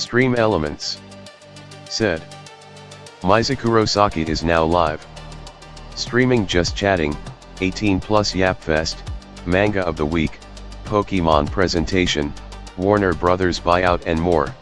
Stream Elements said. Mizukuro Saki is now live. Streaming Just Chatting, 18 plus Yapfest, Manga of the Week, Pokemon Presentation, Warner Brothers Buyout and more.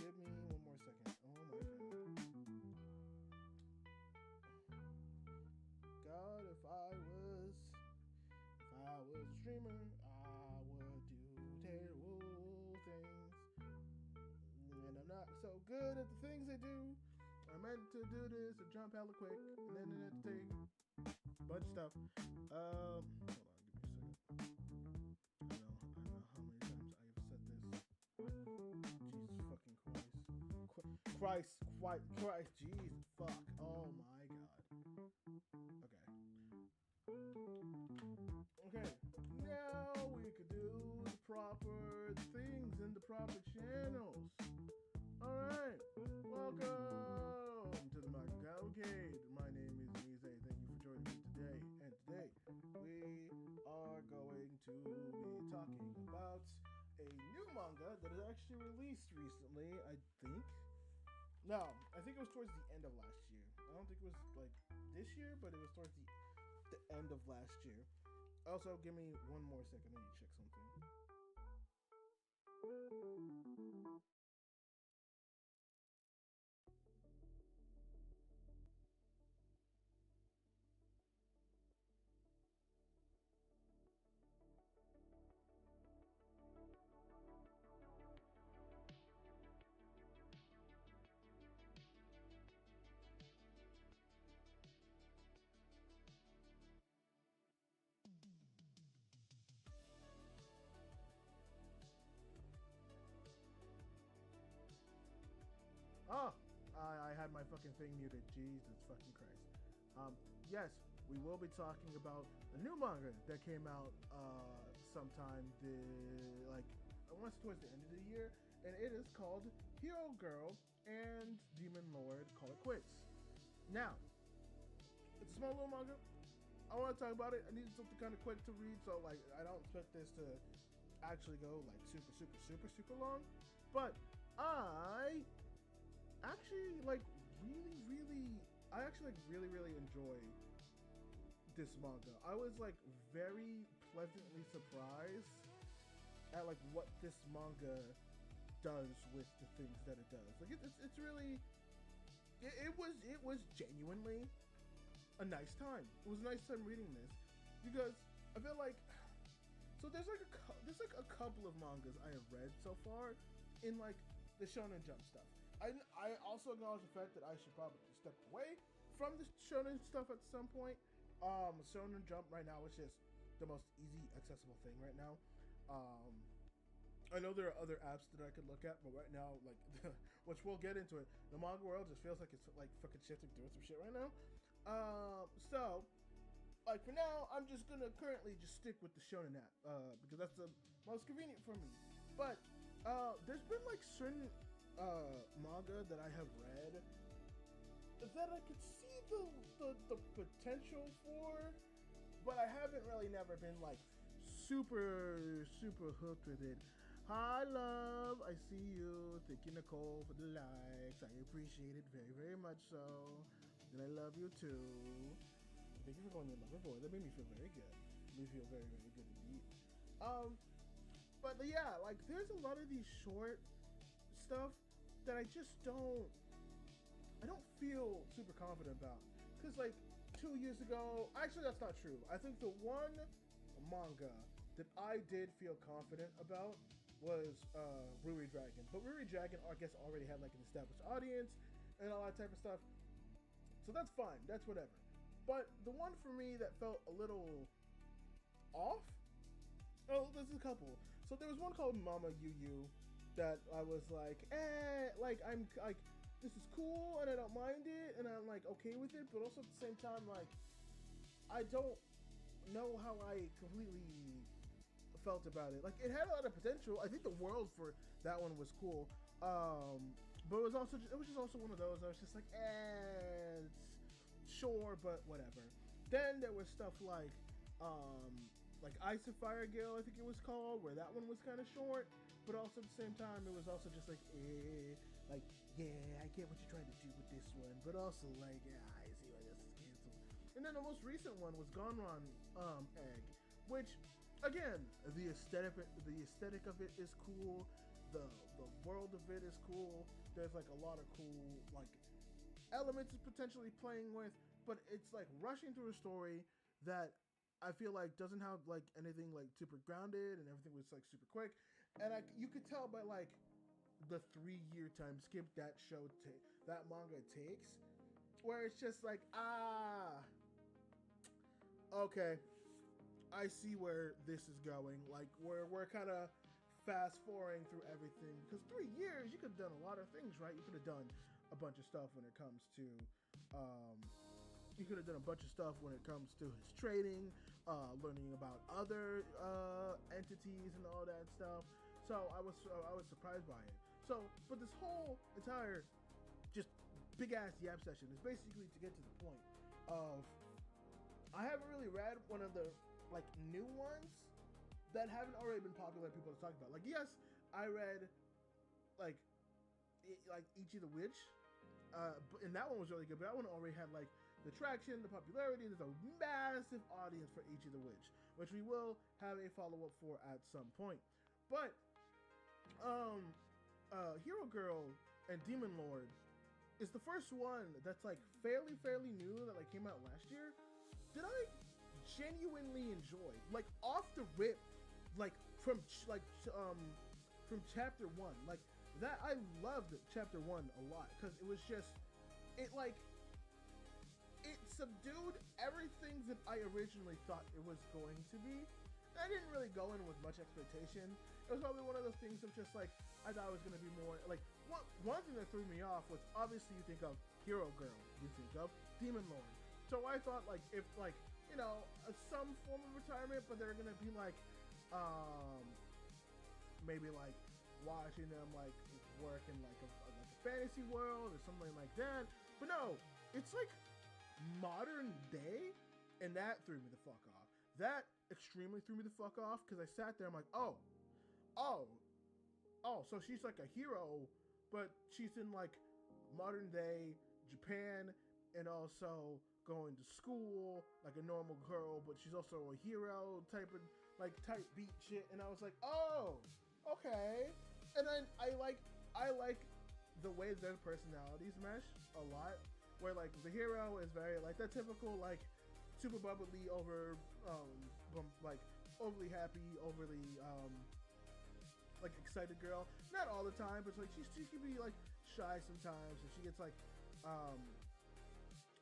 Give me one more second. Oh my god. God, if I was a streamer, I would do terrible things. And I'm not so good at the things I do. I meant to do this to jump hella quick, and then it had to take a bunch of stuff. Hold on, give me a second. I don't know how many times I have said this. Jesus fucking Christ. Christ, Jesus fuck. Oh my god. Okay. Now we could do the proper things in the proper channels. Alright. Welcome to the Manga. Okay. My name is Mise. Thank you for joining me today. And today we are going to be talking about a new manga that is actually released recently, I think. No, I think it was towards the end of last year. I don't think it was like this year, but it was towards the end of last year. Also, give me one more second. I need to check something. Oh, I had my fucking thing muted. Jesus fucking Christ. Yes, we will be talking about the new manga that came out sometime I want to say towards the end of the year, and it is called Hero Girl and Demon Lord Call It Quits. Now, it's a small little manga. I want to talk about it. I need something kind of quick to read, so like I don't expect this to actually go like super long. But I actually really enjoy this manga. I was like very pleasantly surprised at like what this manga does with the things that it does. Like it's really it was genuinely a nice time. It was a nice time reading this because I feel like there's a couple of mangas I have read so far in like the Shonen Jump stuff. I also acknowledge the fact that I should probably step away from the Shonen stuff at some point. Shonen Jump right now is just the most easy accessible thing right now. I know there are other apps that I could look at, but right now, like, which we'll get into it, the manga world just feels like it's like fucking shifting through some shit right now. So, like for now, I'm just gonna currently just stick with the Shonen app, because that's the most convenient for me. But there's been like certain manga that I have read that I could see the potential for, but I haven't really never been like super hooked with it. Hi love, I see you. Thank you, Nicole, for the likes. I appreciate it very much so. And I love you too. Thank you for calling me a lover boy. That made me feel very good. Made me feel very good indeed. But yeah, like there's a lot of these short stuff that I just don't feel super confident about. Cause like 2 years ago, actually that's not true. I think the one manga that I did feel confident about was Ruri Dragon. But Ruri Dragon, I guess, already had like an established audience and all that type of stuff. So that's fine. That's whatever. But the one for me that felt a little off, there's a couple. So there was one called Mama Yu that I was like, I'm like, this is cool and I don't mind it and I'm like okay with it, but also at the same time, like, I don't know how I completely felt about it. Like, it had a lot of potential. I think the world for that one was cool, but it was just also one of those I was just like, it's sure, but whatever. Then there was stuff like Ice and Fire Gale, I think it was called, where that one was kind of short, but also at the same time it was also just like, like, yeah, I get what you're trying to do with this one, but also like, yeah, I see why this is canceled. And then the most recent one was Gonron Egg, which, again, the aesthetic of it is cool. The world of it is cool. There's like a lot of cool like elements it's potentially playing with, but it's like rushing through a story that I feel like doesn't have like anything like super grounded, and everything was like super quick. And you could tell by like the 3-year time skip that that manga takes, where it's just like, okay, I see where this is going. Like, we're kind of fast forwarding through everything, because 3 years you could have done a lot of things, right? You could have done a bunch of stuff when it comes to his trading, learning about other entities and all that stuff. So I was surprised by it. So, but this whole entire just big ass yap session is basically to get to the point of, I haven't really read one of the like new ones that haven't already been popular people to talk about. Like, yes, I read like Ichi the Witch, and that one was really good, but that one already had like the traction, the popularity. There's a massive audience for Ichi the Witch, which we will have a follow-up for at some point. But Hero Girl and Demon Lord is the first one that's like fairly new that like came out last year that I genuinely enjoyed. Like, off the rip, like from chapter 1, like that, I loved chapter 1 a lot, because it was just, it subdued everything that I originally thought it was going to be. I didn't really go in with much expectation. It was probably one of those things of just like, I thought it was going to be more like one thing that threw me off was obviously you think of hero girl, you think of demon lord. So I thought like if like you know some form of retirement, but they're gonna be like maybe like watching them like work in like a fantasy world or something like that. But no, it's like modern day, and that threw me the fuck off. That extremely threw me the fuck off because I sat there, I'm like, oh, so she's like a hero, but she's in like modern day Japan and also going to school like a normal girl, but she's also a hero type of like type beat shit. And I was like, oh, okay. And then I like the way their personalities mesh a lot, where like the hero is very like that typical like super bubbly, like overly happy, overly like excited girl. Not all the time, but like she can be like shy sometimes, and she gets like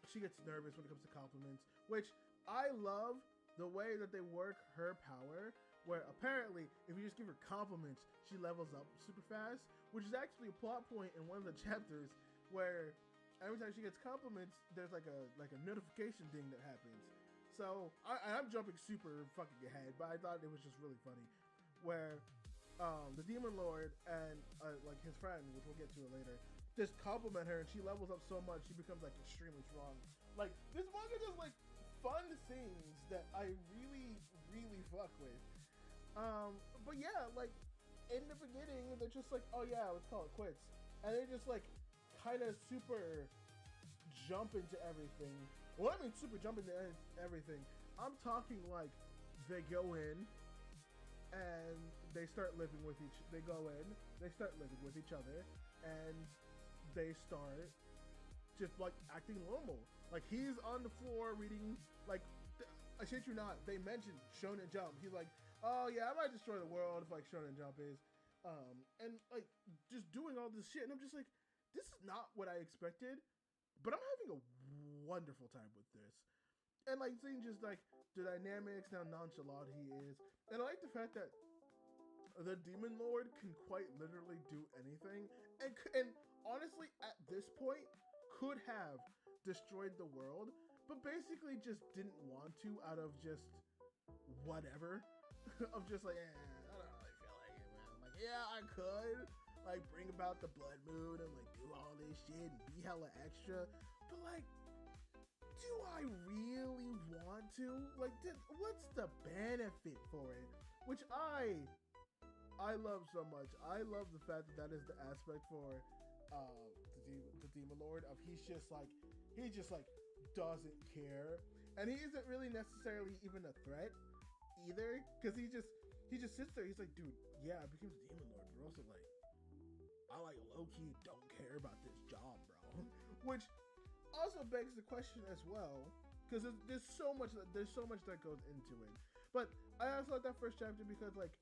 she gets nervous when it comes to compliments, which I love the way that they work her power, where apparently if you just give her compliments, she levels up super fast, which is actually a plot point in one of the chapters where every time she gets compliments, there's like a notification ding that happens. So I'm jumping super fucking ahead, but I thought it was just really funny, where the demon lord and like his friend, which we'll get to it later, just compliment her, and she levels up so much she becomes like extremely strong. Like this manga just like fun things that I really fuck with. But yeah, like in the beginning they're just like, oh yeah, let's call it quits, and they just like kind of super jump into everything. Well, I mean super jump into everything. I'm talking like they go in and they start living with they start living with each other, and they start just like acting normal. Like he's on the floor reading, like I shit you not, they mentioned Shonen Jump. He's like, oh yeah, I might destroy the world if like Shonen Jump is, and like just doing all this shit, and I'm just like, this is not what I expected, but I'm having a wonderful time with this. And like seeing just like the dynamics, how nonchalant he is, and I like the fact that the demon lord can quite literally do anything, and honestly at this point could have destroyed the world, but basically just didn't want to out of just whatever of just like, I don't really feel like it, man. Like, yeah, I could like bring about the blood moon and like do all this shit and be hella extra, but like, do I really want to? Like, what's the benefit for it? Which I love so much. I love the fact that that is the aspect for the demon lord of he just like doesn't care, and he isn't really necessarily even a threat either, because he just sits there. He's like, dude, yeah, I became the demon lord, but also like I like low-key don't care about this job, bro. Which also begs the question as well, because there's so much that goes into it. But I also like that first chapter because like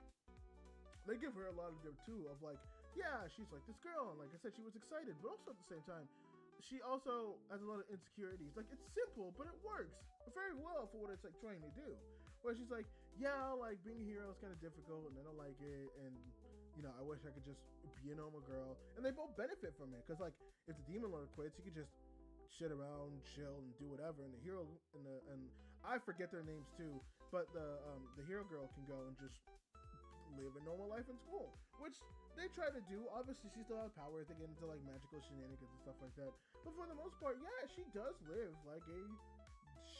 they give her a lot of them too, of like, yeah, she's like this girl, and like I said, she was excited, but also at the same time she also has a lot of insecurities. Like, it's simple, but it works very well for what it's like trying to do, where she's like, yeah, like being a hero is kind of difficult and I don't like it, and you know, I wish I could just be a normal girl. And they both benefit from it, because like if the demon lord quits, he could just shit around, chill, and do whatever, and the hero and I forget their names too, but the hero girl can go and just live a normal life in school, which they try to do. Obviously she still has powers, they get into like magical shenanigans and stuff like that, but for the most part, yeah, she does live like a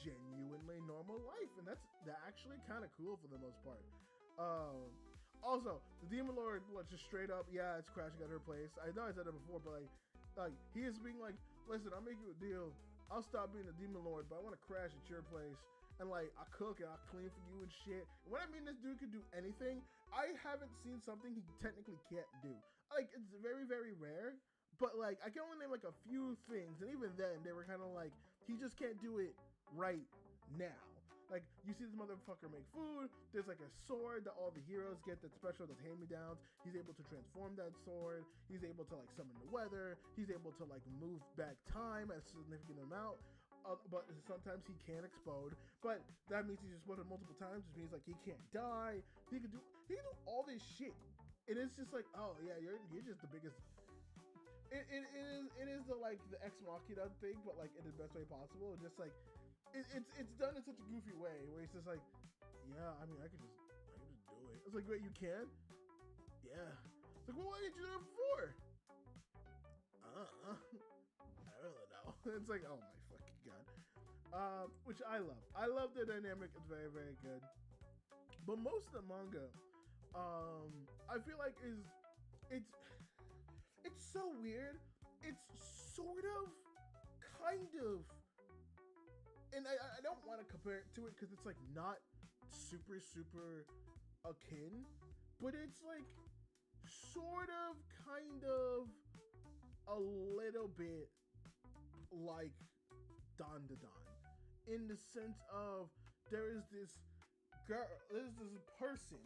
genuinely normal life, and that's actually kind of cool for the most part. Also, the demon lord, just straight up, yeah, it's crashing at her place. I know I said that before, but like he is being like, listen, I'll make you a deal, I'll stop being the demon lord, but I want to crash at your place, and like I cook and I clean for you and shit. When I mean this dude could do anything, I haven't seen something he technically can't do. Like, it's very, very rare, but like I can only name like a few things, and even then they were kind of like, he just can't do it right now. Like, you see this motherfucker make food, there's like a sword that all the heroes get that's special, that's hand-me-downs. He's able to transform that sword, he's able to like summon the weather, he's able to like move back time a significant amount, but sometimes he can't explode, but that means he's exploded multiple times, which means like he can't die. He can do all this shit, and it's just like, oh yeah, you're just the biggest it is the like the ex machina thing, but like in the best way possible. Just like it's done in such a goofy way where it's just like, yeah, I mean, I could just do it. It's like, wait, you can? Yeah. It's like, well, why didn't you do it before? I don't know. It's like, oh my fucking god. Which I love. I love the dynamic. It's very, very good. But most of the manga, I feel like it's so weird. It's sort of, kind of, and I don't want to compare it to it because it's like not super akin, but it's like sort of, kind of, a little bit like Don in the sense of there's this person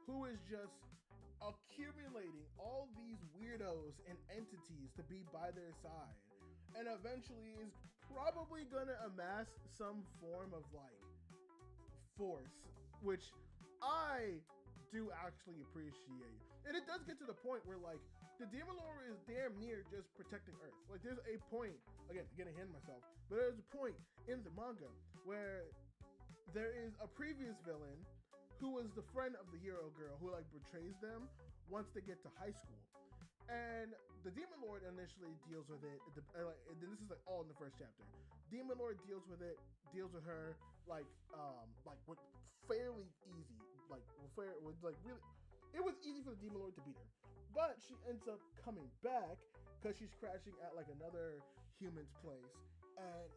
who is just accumulating all these weirdos and entities to be by their side, and eventually is probably gonna amass some form of like force, which I do actually appreciate. And it does get to the point where like the Demon Lord is damn near just protecting Earth. Like there's a point, again, I'm getting ahead of myself, but there's a point in the manga where there is a previous villain who was the friend of the hero girl who like betrays them once they get to high school. And the Demon Lord initially deals with it. And this is like all in the first chapter. Demon Lord deals with it, deals with her like with fairly easy, really. It was easy for the Demon Lord to beat her, but she ends up coming back because she's crashing at like another human's place, and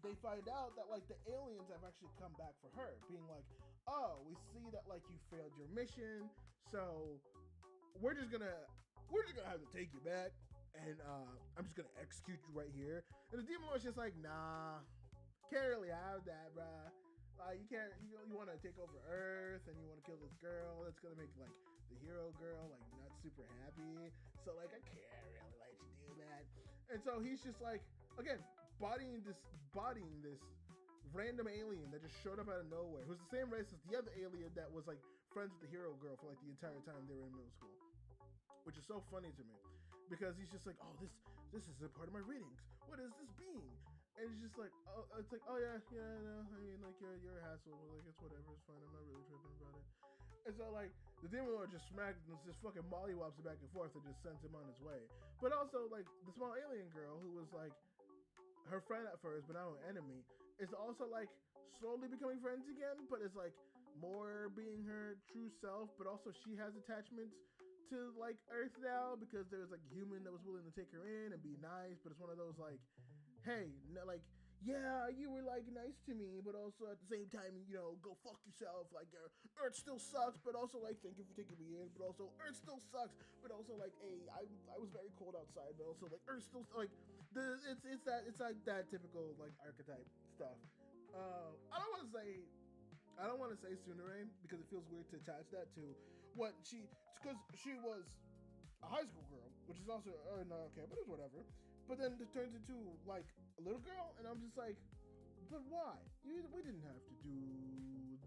they find out that like the aliens have actually come back for her, being like, oh, we see that like you failed your mission, so we're just gonna have to take you back, and I'm just gonna execute you right here. And the Demon Lord's just like, nah, can't really have that, bruh. Like you can't, you want to take over Earth and you want to kill this girl. That's gonna make like the hero girl like not super happy. So like I can't really let you do that. And so he's just like, again, bodying this random alien that just showed up out of nowhere, who's the same race as the other alien that was like friends with the hero girl for like the entire time they were in middle school. Which is so funny to me because he's just like, oh, this is a part of my readings. What is this being? And it's just like, oh, it's like, oh yeah, no, I mean, like you're a hassle, like it's whatever, it's fine. I'm not really tripping about it. And so like the Demon Lord just smacked and just fucking mollywops it back and forth and just sends him on his way. But also like the small alien girl who was like her friend at first, but now an enemy, is also like slowly becoming friends again. But it's like more being her true self. But also she has attachments to like Earth now because there was like a human that was willing to take her in and be nice. But it's one of those like, hey, like, yeah, you were like nice to me, but also at the same time, go fuck yourself. Like, Earth still sucks, but also like, thank you for taking me in. But also, Earth still sucks, but also like, hey, I was very cold outside, but also like, Earth still like it's like that typical like archetype stuff. I don't want to say Tsunade because it feels weird to attach that to what because she was a high school girl, which is also no, okay, but it's whatever. But then it turns into like a little girl, and I'm just like, but why? We didn't have to do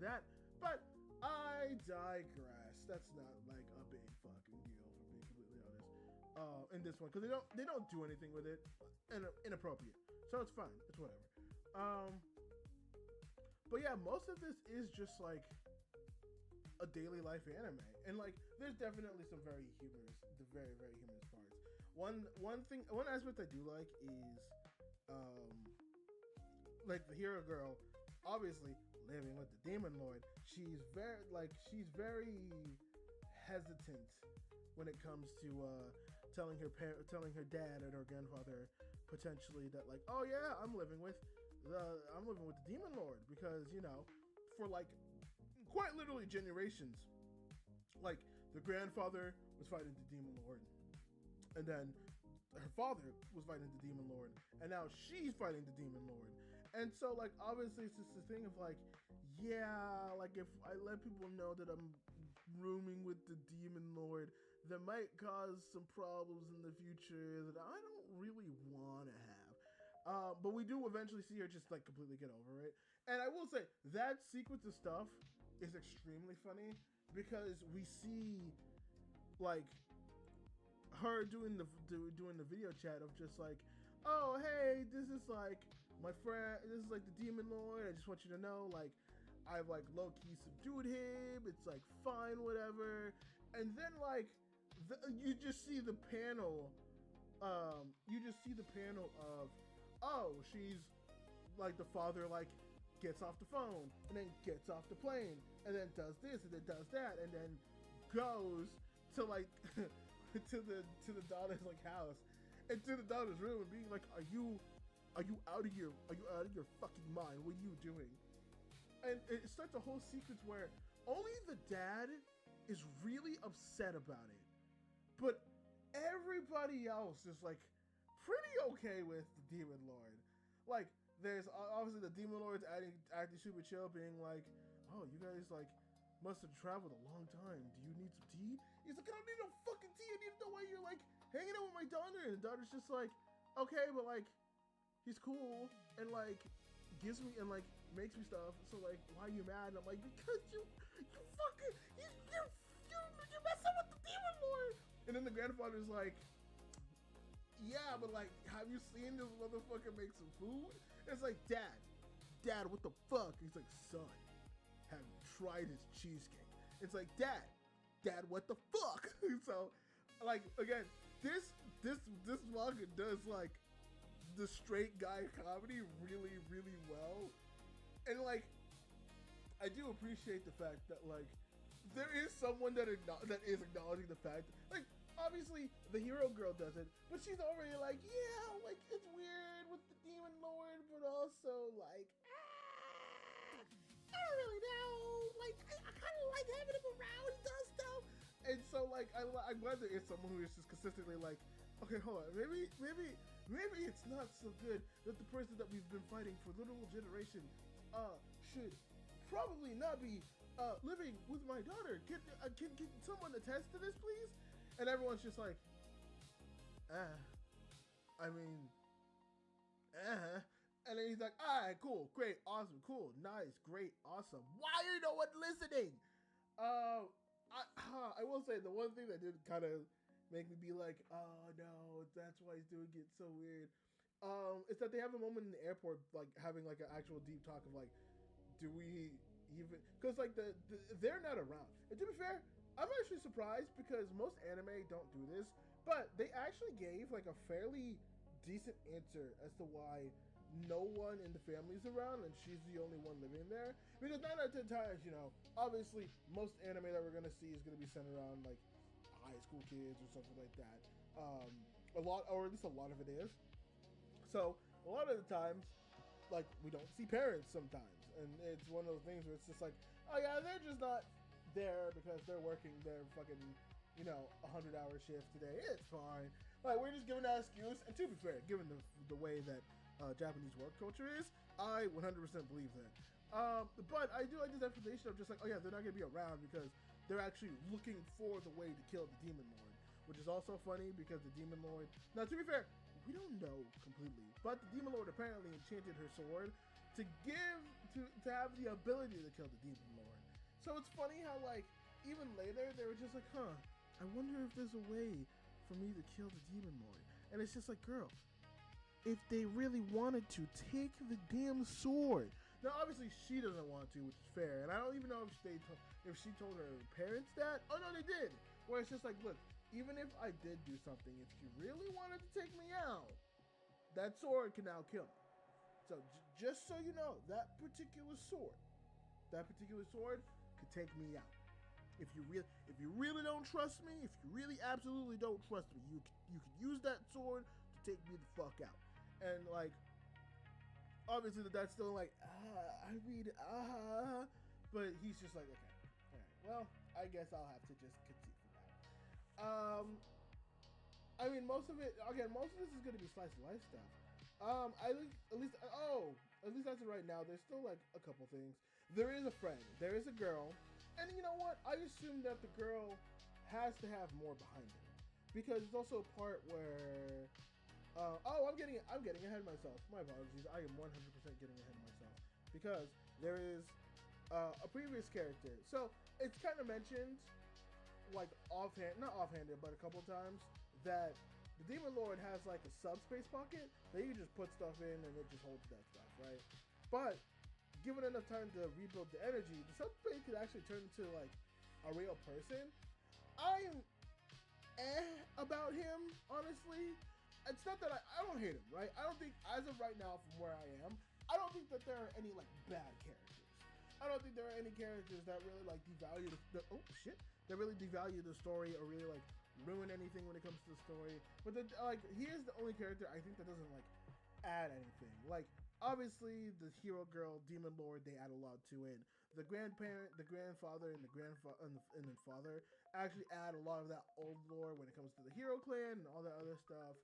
that. But I digress. That's not like a big fucking deal, for being completely honest. In this one, because they don't do anything with it inappropriate, so it's fine. It's whatever. But yeah, most of this is just like a daily life anime, and like there's definitely some very humorous parts. One aspect I do like is like the hero girl, obviously living with the Demon Lord. She's very hesitant when it comes to telling her dad and her grandfather potentially that like, oh yeah, I'm living with the Demon Lord, because for like quite literally generations, like the grandfather was fighting the Demon Lord, and then her father was fighting the Demon Lord, and now she's fighting the Demon Lord. And so like obviously it's just this thing of like, yeah, like if I let people know that I'm rooming with the Demon Lord, that might cause some problems in the future that I don't really want to have. But we do eventually see her just like completely get over it. And I will say that sequence of stuff is extremely funny because we see like her doing the video chat of just like, oh hey, this is like my friend, this is like the Demon Lord. I just want you to know, like, I've like low key subdued him. It's like fine, whatever. And then like you just see the panel. You just see the panel of, oh, she's like the father like gets off the phone and then gets off the plane and then does this and then does that and then goes to like to the daughter's like house and to the daughter's room and being like, are you out of your fucking mind? What are you doing? And it starts a whole sequence where only the dad is really upset about it, but everybody else is like pretty okay with the Demon Lord. Like, there's obviously the Demon Lord's acting super chill, being like, oh, you guys like must have traveled a long time. Do you need some tea? He's like, I don't need no fucking tea. I need to know why you're like hanging out with my daughter. And the daughter's just like, okay, but like he's cool and like gives me and like makes me stuff. So like, why are you mad? And I'm like, because you fucking you're messing with the Demon Lord. And then the grandfather's like, yeah, but like, have you seen this motherfucker make some food? And it's like, Dad, what the fuck? He's like, son, have you tried his cheesecake? It's like, Dad, what the fuck? So, like, again, this manga does like the straight guy comedy really, really well. And like, I do appreciate the fact that like there is someone that is acknowledging the fact, like, obviously the hero girl does it, but she's already like, yeah, like it's weird with the Demon Lord, but also like, I don't really know, like I kind of like having him around. He does stuff, and so like I'm glad there is someone who is just consistently like, okay, hold on, maybe it's not so good that the person that we've been fighting for literal generations should probably not be living with my daughter. Can someone attest to this, please? And everyone's just like, I mean, and then he's like, all right, cool, great, awesome, cool, nice, great, awesome. Why are no one listening? I will say the one thing that did kind of make me be like, oh no, that's why he's doing it so weird. Is that they have a moment in the airport, like having like an actual deep talk of like, do we even? Because like they're not around. And to be fair, I'm actually surprised because most anime don't do this, but they actually gave like a fairly decent answer as to why no one in the family's around and she's the only one living there. Because 9 out of 10 times, you know, obviously most anime that we're gonna see is gonna be centered around like high school kids or something like that. A lot, or at least a lot of it is. So a lot of the times, like, we don't see parents sometimes, and it's one of those things where it's just like, oh yeah, they're just not there because they're working their fucking, you know, 100-hour shift today. It's fine. Like, we're just giving that excuse. And to be fair, given the way that Japanese work culture is, I 100% believe that. But I do like this explanation of just like, oh yeah, they're not gonna be around because they're actually looking for the way to kill the Demon Lord, which is also funny because the Demon Lord. Now, to be fair, we don't know completely, but the Demon Lord apparently enchanted her sword to have the ability to kill the Demon Lord. So it's funny how, like, even later, they were just like, huh, I wonder if there's a way for me to kill the Demon Lord. And it's just like, girl, if they really wanted to, take the damn sword. Now, obviously, she doesn't want to, which is fair. And I don't even know if she told her parents that. Oh, no, they did. Where it's just like, look, even if I did do something, if you really wanted to take me out, that sword can now kill me. So, just so you know, that particular sword could take me out. If you really don't trust me, if you really absolutely don't trust me, you can use that sword to take me the fuck out. And like, obviously that's still like, but he's just like, okay, all right, well, I guess I'll have to just concede for that. I mean, most of this is gonna be slice of life stuff. I think at least that's it right now. There's still like a couple things. There is a friend, there is a girl, and you know what? I assume that the girl has to have more behind it because it's also a part where, I'm getting ahead of myself. My apologies. I am 100% getting ahead of myself because there is a previous character. So it's kind of mentioned, like not offhanded, but a couple times that the Demon Lord has like a subspace pocket that you can just put stuff in and it just holds that stuff, right? But given enough time to rebuild the energy, the subspace could actually turn into like a real person. I'm about him, honestly. It's not that I don't hate him, right? I don't think, as of right now, from where I am, I don't think that there are any like bad characters. I don't think there are any characters that really like devalue that really devalue the story or really like ruin anything when it comes to the story. But he is the only character I think that doesn't like add anything. Like, obviously the hero girl, Demon Lord, they add a lot to it. The grandparent, the grandfather, and the father actually add a lot of that old lore when it comes to the hero clan and all that other stuff.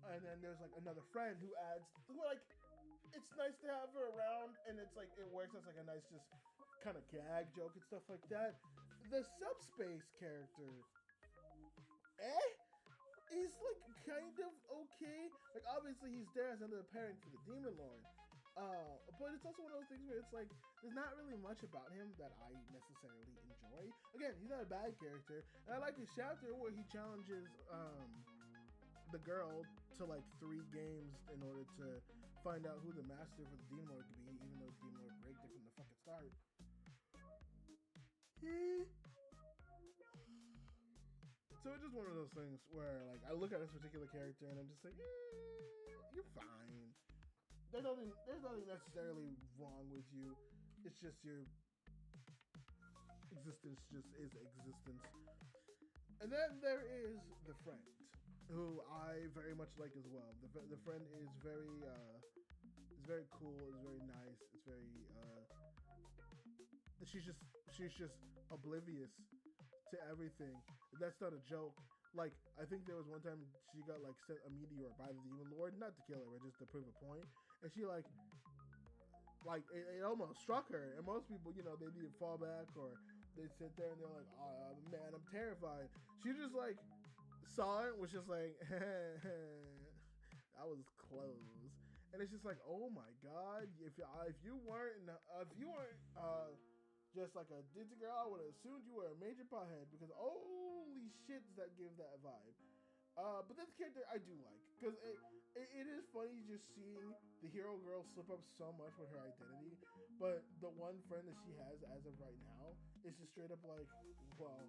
And then there's like another friend who adds, like, it's nice to have her around, and it's like it works as like a nice just kind of gag joke and stuff like that. The subspace character, he's like kind of okay. Like, obviously he's there as another parent for the Demon Lord. But it's also one of those things where it's like there's not really much about him that I necessarily enjoy. Again, he's not a bad character, and I like his chapter where he challenges the girl to like 3 games in order to find out who the master for the Demon Lord could be, even though the Demon Lord breaked it from the fucking start. So it's just one of those things where like I look at this particular character and I'm just like, you're fine. There's nothing necessarily wrong with you. It's just your existence just is existence. And then there is the friend, who I very much like as well. The friend is very cool. It's very nice. It's very she's just oblivious to everything. That's not a joke. Like, I think there was one time she got like sent a meteor by the Demon Lord, not to kill her, but just to prove a point. And she like it almost struck her. And most people, you know, they need to fall back or they sit there and they're like, oh man, I'm terrified. She just like saw it, was just like, that was close. And it's just like, oh my god, if you weren't just like a Disney girl, I would have assumed you were a major pothead, because holy shit does that give that vibe. But this character I do like, because it is funny just seeing the hero girl slip up so much with her identity, but the one friend that she has as of right now is just straight up like, well,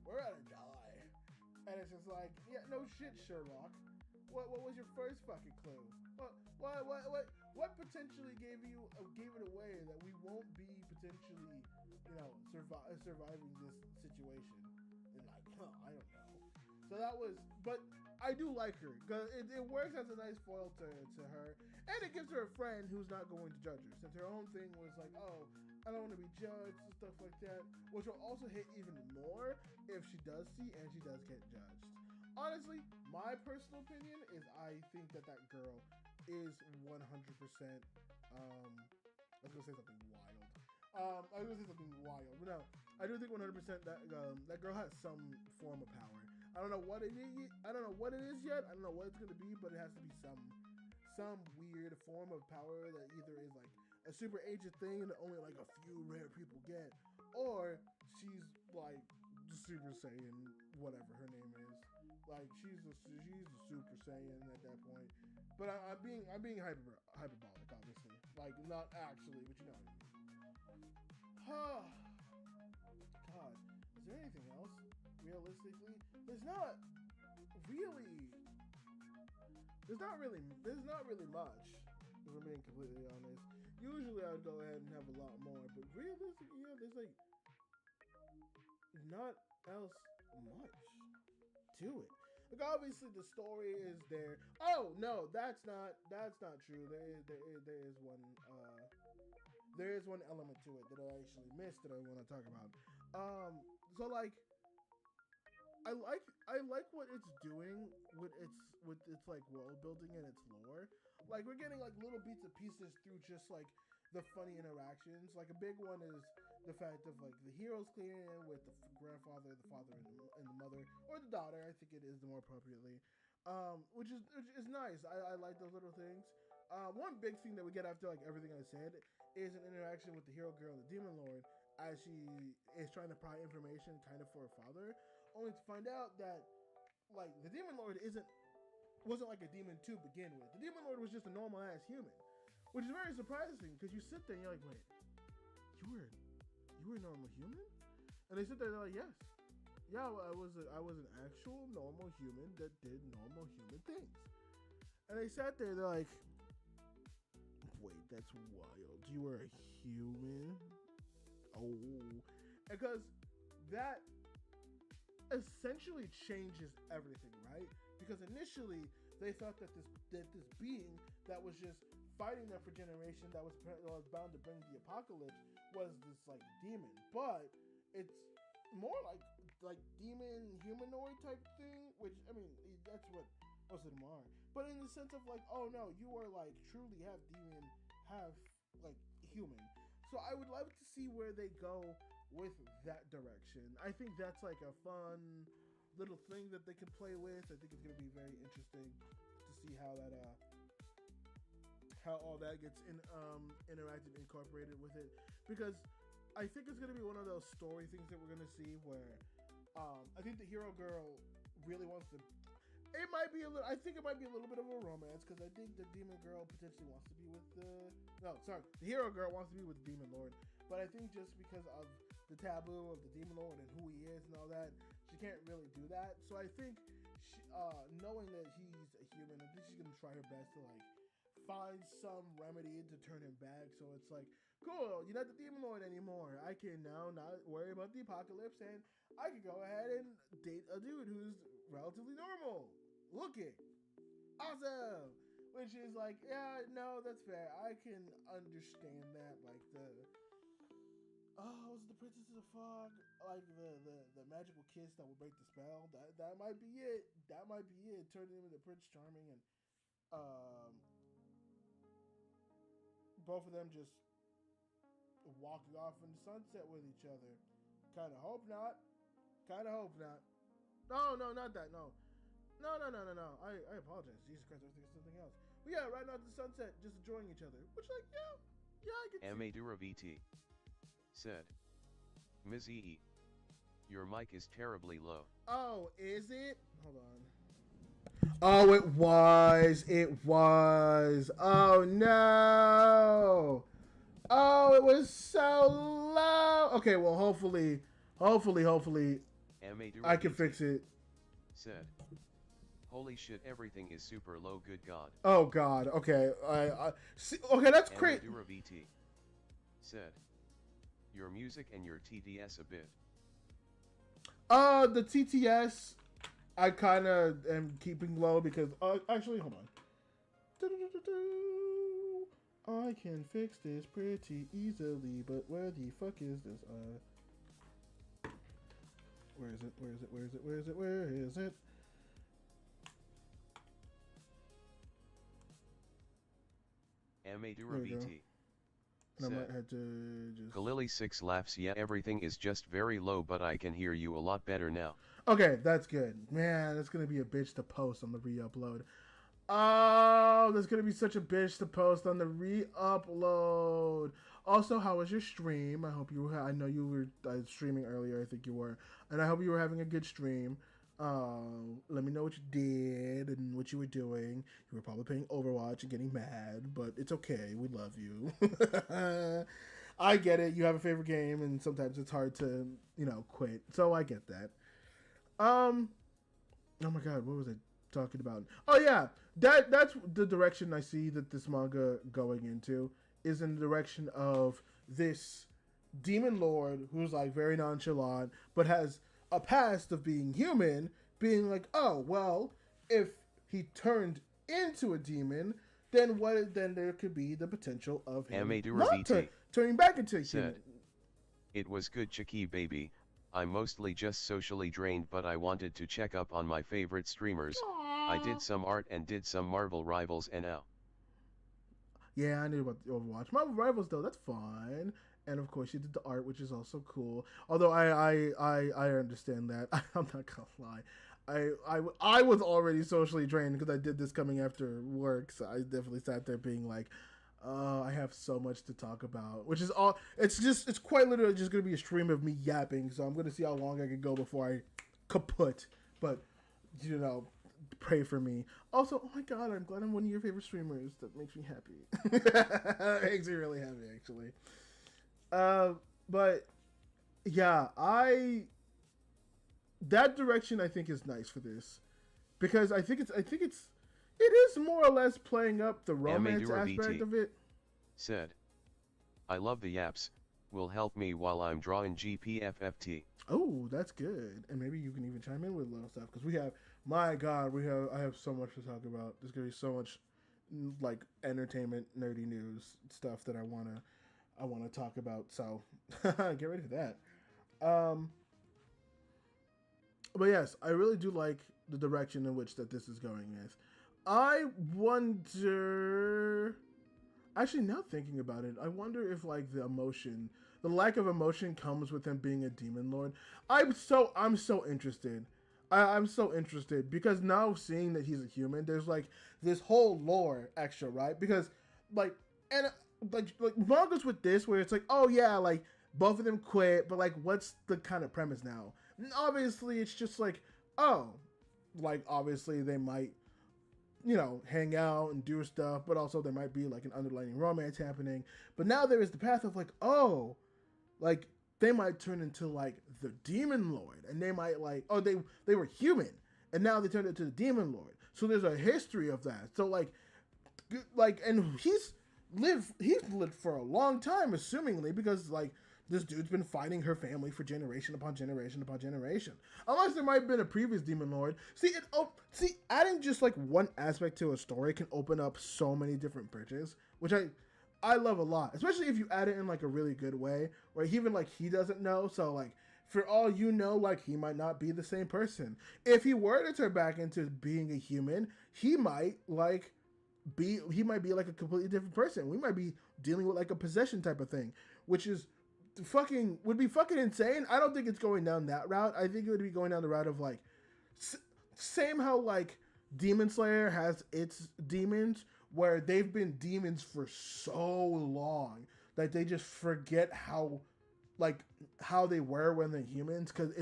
we're gonna die. And it's just like, yeah, no shit, Sherlock. What was your first fucking clue? What potentially gave it away that we won't be potentially, you know, surviving this situation? And like, I don't know. So that was, but I do like her because it works as a nice foil to her, and it gives her a friend who's not going to judge her, since her own thing was like, oh, I don't want to be judged and stuff like that, which will also hit even more if she does see and she does get judged. Honestly, my personal opinion is I think that girl is 100%, I was going to say something wild. But no, I do think 100% that girl has some form of power. I don't know what it is. I don't know what it is yet. I don't know what it's gonna be, but it has to be some weird form of power that either is like a super ancient thing that only like a few rare people get, or she's like the Super Saiyan, whatever her name is. Like she's a Super Saiyan at that point. But I'm being hyperbolic, obviously. Like not actually, but you know what I mean. God, is there anything else? Realistically, there's not really much, if I'm being completely honest. Usually I'd go ahead and have a lot more, but realistically, yeah, there's like not else much to it. Like obviously the story is there. Oh no, that's not true. There is one element to it that I actually missed that I want to talk about. So like I like what it's doing with its like world building and its lore. Like we're getting like little bits and pieces through just like the funny interactions. Like a big one is the fact of like the heroes clearing in with the grandfather, the father, and the mother, or the daughter. I think it is the more appropriately, which is nice. I like those little things. One big thing that we get after like everything I said is an interaction with the hero girl and the Demon Lord as she is trying to pry information kind of for her father, only to find out that like the Demon Lord wasn't like a demon to begin with. The Demon Lord was just a normal ass human, which is very surprising because you sit there and you're like, wait, you were a normal human? And they sit there, they're like, yes, yeah, I was an actual normal human that did normal human things. And they sat there, they're like, wait, that's wild. You were a human? Oh, because that essentially changes everything, right? Because initially they thought that this being that was just fighting them for generation that was bound to bring the apocalypse was this like demon, but it's more like demon humanoid type thing, which I mean that's what most of them are. But in the sense of like, oh no, you are like truly half demon, half like human. So I would love to see where they go with that direction. I think that's like a fun little thing that they can play with. I think it's going to be very interesting to see how that how all that gets interacted, incorporated with it, because I think it's going to be one of those story things that we're going to see where I think the hero girl really wants to. It might be a little. I think it might be a little bit of a romance because I think the demon girl potentially wants to be with the. No, sorry, the hero girl wants to be with the demon lord. But I think just because of the taboo of the demon lord and who he is and all that, she can't really do that. So I think, knowing that he's a human, I think she's gonna try her best to like find some remedy to turn him back. So it's like, cool, you're not the demon lord anymore. I can now not worry about the apocalypse, and I can go ahead and date a dude who's relatively normal looking. Awesome. Which is like, yeah, no, that's fair. I can understand that. Like was it the Princess of the Fog? Like the magical kiss that will break the spell. That might be it. That might be it. Turning him into Prince Charming, and both of them just walking off in the sunset with each other. Kind of hope not. No, not that. No. I apologize. Jesus Christ, I was thinking something else. But yeah, right now at the sunset, just enjoying each other. Which, like, yeah, I get ENGVtuber said, Ms. EE, your mic is terribly low. Oh, is it? Hold on. Oh, it was. Oh, no. Oh, it was so low. Okay, well, hopefully, I can fix it. Said, holy shit, everything is super low, good God. Oh, God. Okay. I see, okay, that's great. ENGVtuber said, your music and your TTS a bit. The TTS, I kind of am keeping low because, actually, hold on. I can fix this pretty easily, but where the fuck is this? Where is it? ENGVtuber And I might have to just... Galili 6 laughs, yeah, everything is just very low, but I can hear you a lot better now. Okay, that's good. Man, that's going to be a bitch to post on the re-upload. Oh, that's going to be such a bitch to post on the re-upload. Also, how was your stream? I hope you were... I know you were streaming earlier. I think you were. And I hope you were having a good stream. Let me know what you did and what you were doing. You were probably playing Overwatch and getting mad, but it's okay. We love you. I get it. You have a favorite game, and sometimes it's hard to, quit. So I get that. Oh my God, what was I talking about? Oh yeah, that's the direction I see that this manga going into, is in the direction of this demon lord who's like very nonchalant, but has a past of being human, being like, oh, well, if he turned into a demon, then there could be the potential of him not turning back into a human. It was good, Chicky baby. I'm mostly just socially drained, but I wanted to check up on my favorite streamers. Aww. I did some art and did some Marvel Rivals and now. Yeah, I knew about the Overwatch. Marvel Rivals, though, that's fun. And of course, you did the art, which is also cool. Although I understand that. I'm not gonna lie. I was already socially drained because I did this coming after work. So I definitely sat there being like, I have so much to talk about. Which is all. It's quite literally just gonna be a stream of me yapping. So I'm gonna see how long I can go before I kaput. But you know, pray for me. Also, oh my god, I'm glad I'm one of your favorite streamers. That makes me happy. That makes me really happy, actually. Uh, but yeah, that direction I think is nice for this because it is more or less playing up the romance aspect of it. Said, I love the yaps, will help me while I'm drawing GPFFT. Oh, that's good. And maybe you can even chime in with little stuff because we have, my God, I have so much to talk about. There's gonna be so much like entertainment, nerdy news stuff that I wanna talk about. So get ready for that. Um, but yes, I really do like the direction in which that this is going with. I wonder. Actually, now thinking about it, I wonder if like the lack of emotion, comes with him being a demon lord. I'm so interested. I'm so interested because now seeing that he's a human, there's like this whole lore extra, right? Because like and like mangas with this where it's like, oh yeah, like both of them quit, but like what's the kind of premise now? And obviously, it's just like, oh, like obviously they might hang out and do stuff, but also there might be like an underlying romance happening. But now there is the path of like, oh, like they might turn into like the demon lord, and they might like, oh, they were human, and now they turned into the demon lord. So there's a history of that. So and he's lived for a long time, assumingly, because like this dude's been fighting her family for generation upon generation upon generation. Unless there might have been a previous demon lord. See, adding just like one aspect to a story can open up so many different bridges, which I love a lot. Especially if you add it in like a really good way, where even like he doesn't know. So like for all you know, like he might not be the same person. If he were to turn back into being a human, he might be like a completely different person. We might be dealing with like a possession type of thing, which is would be fucking insane. I don't think it's going down that route. I think it would be going down the route of like same how like Demon Slayer has its demons where they've been demons for so long that they just forget how they were when they're humans, because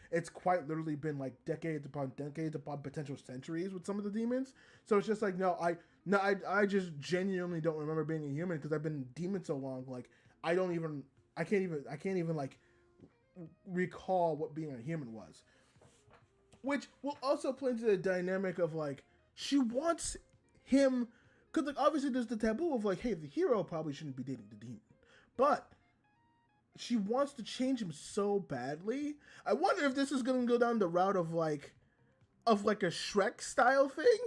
it's quite literally been like decades upon potential centuries with some of the demons. So it's just like I just genuinely don't remember being a human because I've been a demon so long. Like I can't even like recall what being a human was. Which will also play into the dynamic of like she wants him, because like obviously there's the taboo of like, hey, the hero probably shouldn't be dating the demon, but she wants to change him so badly. I wonder if this is going to go down the route of like a Shrek style thing.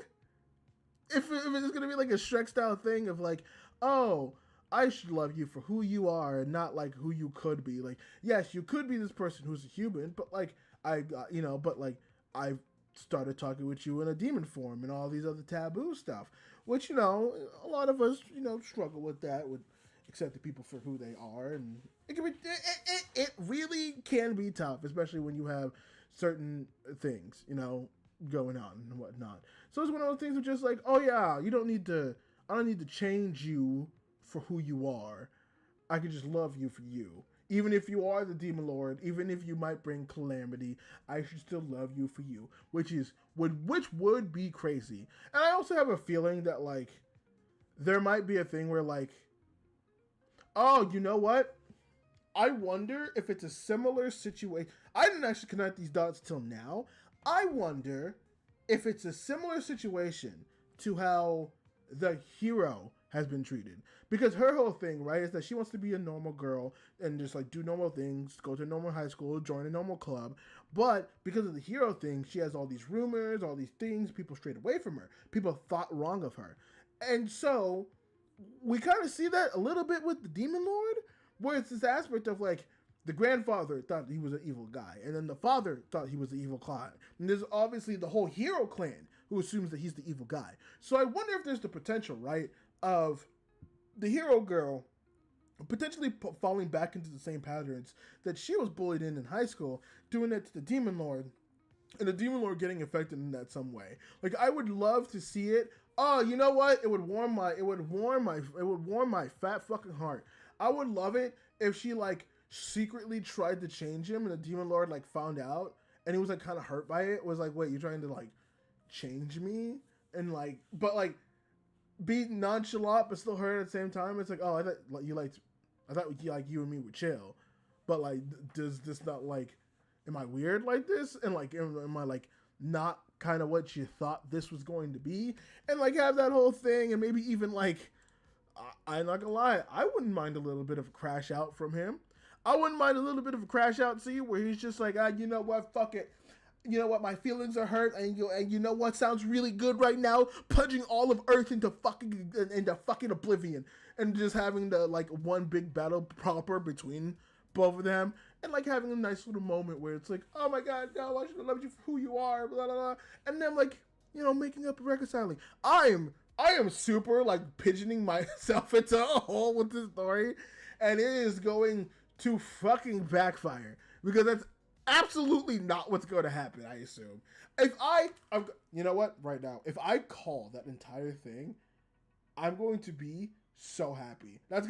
If it's going to be like a Shrek style thing of like, oh, I should love you for who you are and not like who you could be. Like, yes, you could be this person who's a human, but like I've started talking with you in a demon form and all these other taboo stuff, which a lot of us struggle with that, with accepting people for who they are, and it really can be tough, especially when you have certain things going on and whatnot. So it's one of those things of just like, oh yeah, I don't need to change you for who you are. I can just love you for you. Even if you are the demon lord, even if you might bring calamity, I should still love you for you, which would be crazy. And I also have a feeling that like there might be a thing where like, oh, you know what? I wonder if it's a similar situation. I didn't actually connect these dots till now. I wonder if it's a similar situation to how the hero has been treated. Because her whole thing, right, is that she wants to be a normal girl and just like do normal things, go to a normal high school, join a normal club. But because of the hero thing, she has all these rumors, all these things, people strayed away from her. People thought wrong of her. And so we kind of see that a little bit with the Demon Lord, where it's this aspect of like the grandfather thought he was an evil guy, and then the father thought he was the evil guy. And there's obviously the whole hero clan who assumes that he's the evil guy. So I wonder if there's the potential, right, of the hero girl potentially falling back into the same patterns that she was bullied in high school, doing it to the Demon Lord, and the Demon Lord getting affected in that some way. Like I would love to see it. Oh, you know what? It would warm my fat fucking heart. I would love it if she like secretly tried to change him and the Demon Lord like found out and he was like kind of hurt by it. Was like, wait, you're trying to like change me and like, but like be nonchalant but still hurt at the same time. It's like, oh, I thought you and me would chill, but like, does this not like, am I weird like this? And like, am I like not kind of what you thought this was going to be? And like have that whole thing, and maybe even like, I'm not gonna lie, I wouldn't mind a little bit of a crash out from him. I wouldn't mind a little bit of a crash out scene where he's just like, you know what, fuck it. You know what, my feelings are hurt, and you know what sounds really good right now? Plunging all of Earth into fucking oblivion, and just having the like one big battle proper between both of them, and like having a nice little moment where it's like, oh my god, no, I should have loved you for who you are, blah blah blah, and then like, you know, making up and reconciling. I am super like pigeoning myself into a hole with this story, and it is going to fucking backfire because that's absolutely not what's going to happen, I assume. You know what, right now, if I call that entire thing, I'm going to be so happy. That's